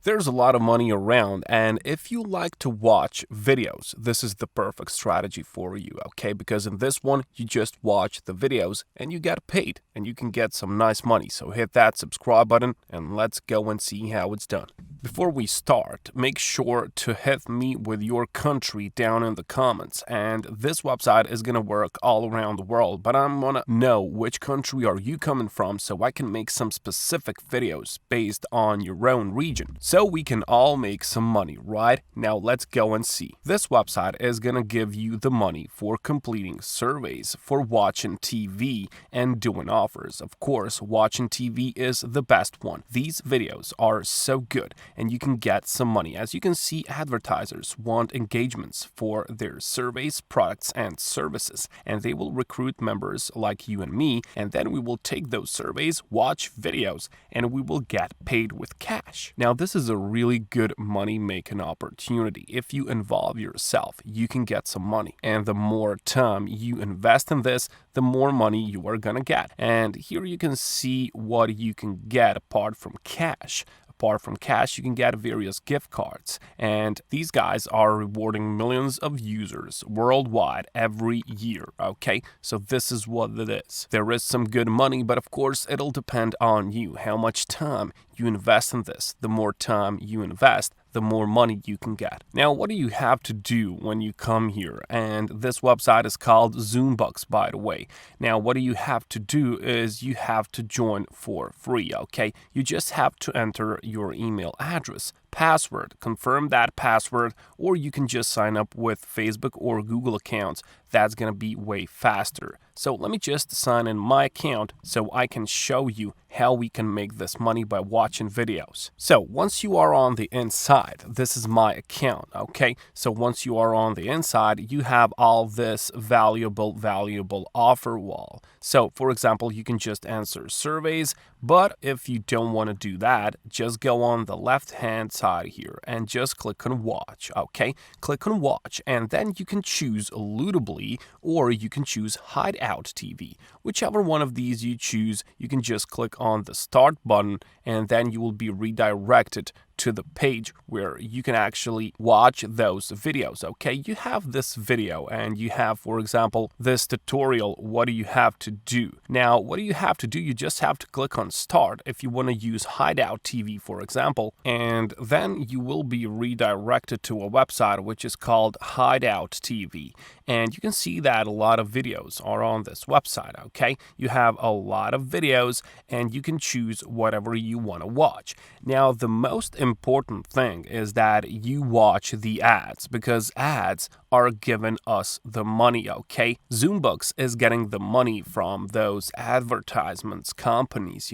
There's a lot of money around, and if you like to watch videos, this is the perfect strategy for you, okay? Because in this one, you just watch the videos and you get paid and you can get some nice money. So hit that subscribe button and let's go and see how it's done. Before we start, make sure to hit me with your country down in the comments. And this website is gonna work all around the world, but I'm gonna know which country are you coming from so I can make some specific videos based on your own region. So we can all make some money, right? Now let's go and see. This website is gonna give you the money for completing surveys, for watching TV and doing offers. Of course, watching TV is the best one. These videos are so good and you can get some money. As you can see, advertisers want engagements for their surveys, products, and services, and they will recruit members like you and me, and then we will take those surveys, watch videos, and we will get paid with cash. Now, this is a really good money-making opportunity. If you involve yourself, you can get some money, and the more time you invest in this, the more money you are gonna get. And here you can see what you can get apart from cash. Apart from cash, you can get various gift cards, and these guys are rewarding millions of users worldwide every year, okay? So this is what it is. There is some good money, but of course, it'll depend on you, how much time you invest in this. The more time you invest, the more money you can get. Now, what do you have to do when you come here? And this website is called Zoombucks, by the way. Now, what do you have to do is you have to join for free, okay? You just have to enter your email address, password, confirm that password, or you can just sign up with Facebook or Google accounts. That's gonna be way faster. So let me just sign in my account so I can show you how we can make this money by watching videos. So once you are on the inside, this is my account, okay? So once you are on the inside, you have all this valuable offer wall. So for example, you can just answer surveys, but if you don't want to do that, just go on the left-hand side here and just click on watch, okay? Click on watch, and then you can choose Lootably or you can choose Hideout TV. Whichever one of these you choose, you can just click on the start button and then you will be redirected to the page where you can actually watch those videos, okay? You have this video and you have, for example, this tutorial. What do you have to do? Now, what do you have to do? You just have to click on start if you want to use Hideout TV, for example, and then you will be redirected to a website which is called Hideout TV. And you can see that a lot of videos are on this website, okay? You have a lot of videos and you can choose whatever you want to watch. Now, the most important thing is that you watch the ads, because ads are giving us the money, okay? Zoombucks is getting the money from those advertisements companies,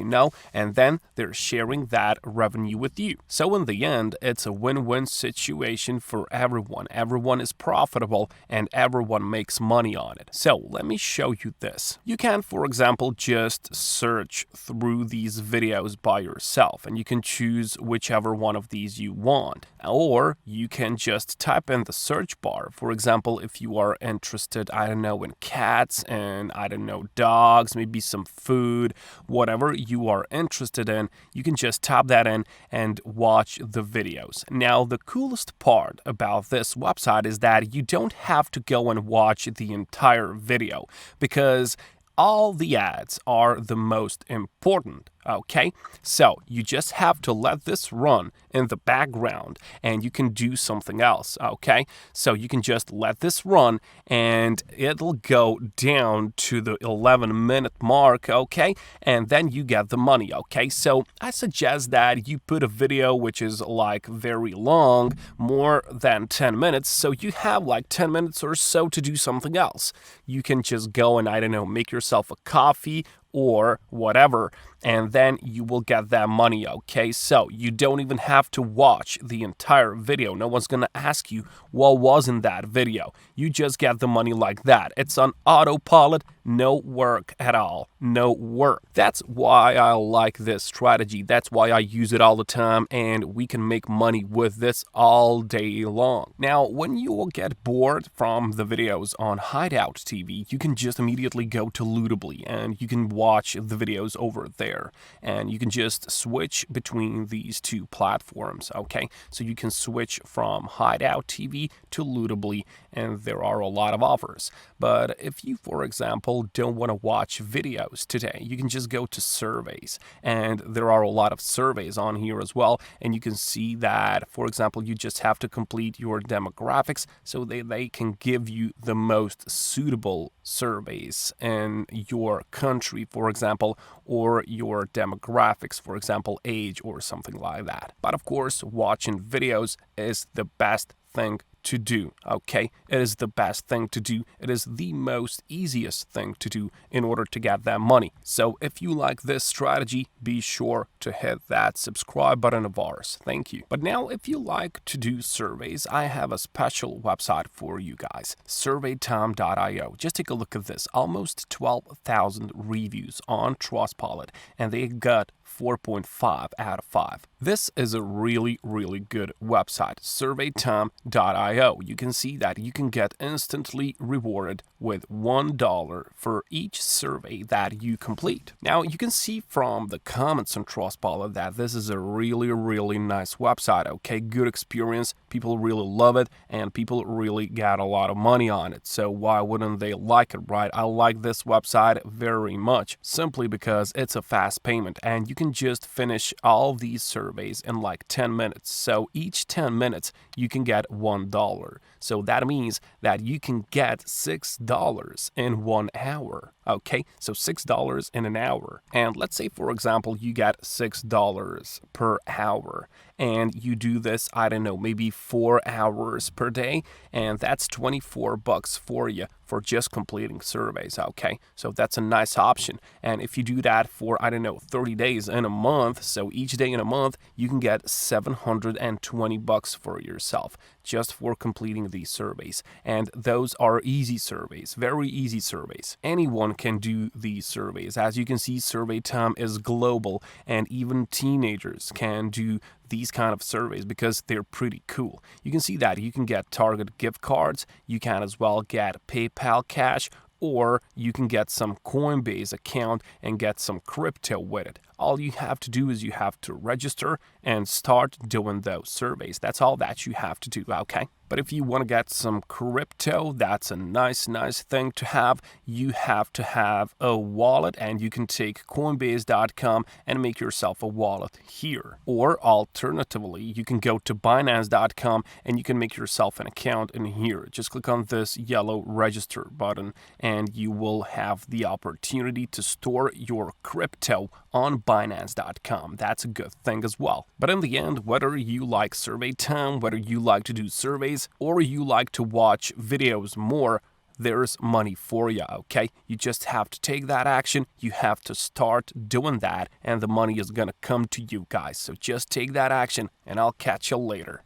and then they're sharing that revenue with you. So in the end, it's a win-win situation for everyone. Everyone is profitable and everyone makes money on it. So let me show you this. You can, for example, just search through these videos by yourself, and you can choose whichever one of these you want. Or you can just type in the search bar. For example, if you are interested, I don't know, in cats and I don't know, dogs, maybe some food, whatever you are interested in, you can just type that in and watch the videos. Now, the coolest part about this website is that you don't have to go and watch the entire video, because all the ads are the most important, okay? So you just have to let this run in the background and you can do something else, okay? So you can just let this run and it'll go down to the 11-minute mark, okay? And then you get the money, okay? So I suggest that you put a video which is like very long, more than 10 minutes, so you have like 10 minutes or so to do something else. You can just go and, I don't know, make yourself a coffee or whatever, and then you will get that money, okay? So you don't even have to watch the entire video. No one's gonna ask you what was in that video. You just get the money like that. It's on autopilot, no work at all, no work. That's why I like this strategy. That's why I use it all the time, and we can make money with this all day long. Now, when you will get bored from the videos on Hideout TV, you can just immediately go to Lootably and you can watch watch the videos over there. And you can just switch between these two platforms, okay? So you can switch from Hideout TV to Lootably, and there are a lot of offers. But if you, for example, don't want to watch videos today, you can just go to surveys, and there are a lot of surveys on here as well, and you can see that, for example, you just have to complete your demographics so they can give you the most suitable surveys in your country, for example, or your demographics, for example, age or something like that. But of course, watching videos is the best thing to do, okay? It is the best thing to do. It is the most easiest thing to do in order to get that money. So if you like this strategy, be sure to hit that subscribe button of ours. Thank you. But now, if you like to do surveys, I have a special website for you guys, surveytime.io. Just take a look at this. Almost 12,000 reviews on Trustpilot, and they got 4.5 out of 5. This is a really, really good website, surveytime.io. You can see that you can get instantly rewarded with $1 for each survey that you complete. Now, you can see from the comments on Trustpilot that this is a really, really nice website, okay? Good experience, people really love it, and people really got a lot of money on it. So why wouldn't they like it, right? I like this website very much, simply because it's a fast payment, and you can just finish all of these surveys in like 10 minutes. So each 10 minutes, you can get $1. So that means that you can get $6 in 1 hour. Okay, so $6 in an hour. And let's say, for example, you get $6 per hour, and you do this, I don't know, maybe 4 hours per day, and that's $24 for you for just completing surveys, okay? So that's a nice option. And if you do that for, I don't know, 30 days in a month, so each day in a month, you can get $720 for yourself just for completing these surveys. And those are easy surveys, very easy surveys. Anyone can do these surveys. As you can see, Survey Time is global, and even teenagers can do these kind of surveys because they're pretty cool. You can see that you can get Target gift cards, you can as well get PayPal cash, or you can get some Coinbase account and get some crypto with it. All you have to do is you have to register and start doing those surveys. That's all that you have to do, okay? But if you want to get some crypto, that's a nice thing to have. You have to have a wallet, and you can take Coinbase.com and make yourself a wallet here. Or alternatively, you can go to Binance.com and you can make yourself an account in here. Just click on this yellow register button, and you will have the opportunity to store your crypto on Binance.com. That's a good thing as well. But in the end, whether you like Survey Time, whether you like to do surveys, or you like to watch videos more, there's money for you, okay? You just have to take that action. You have to start doing that, and the money is gonna come to you guys. So just take that action, and I'll catch you later.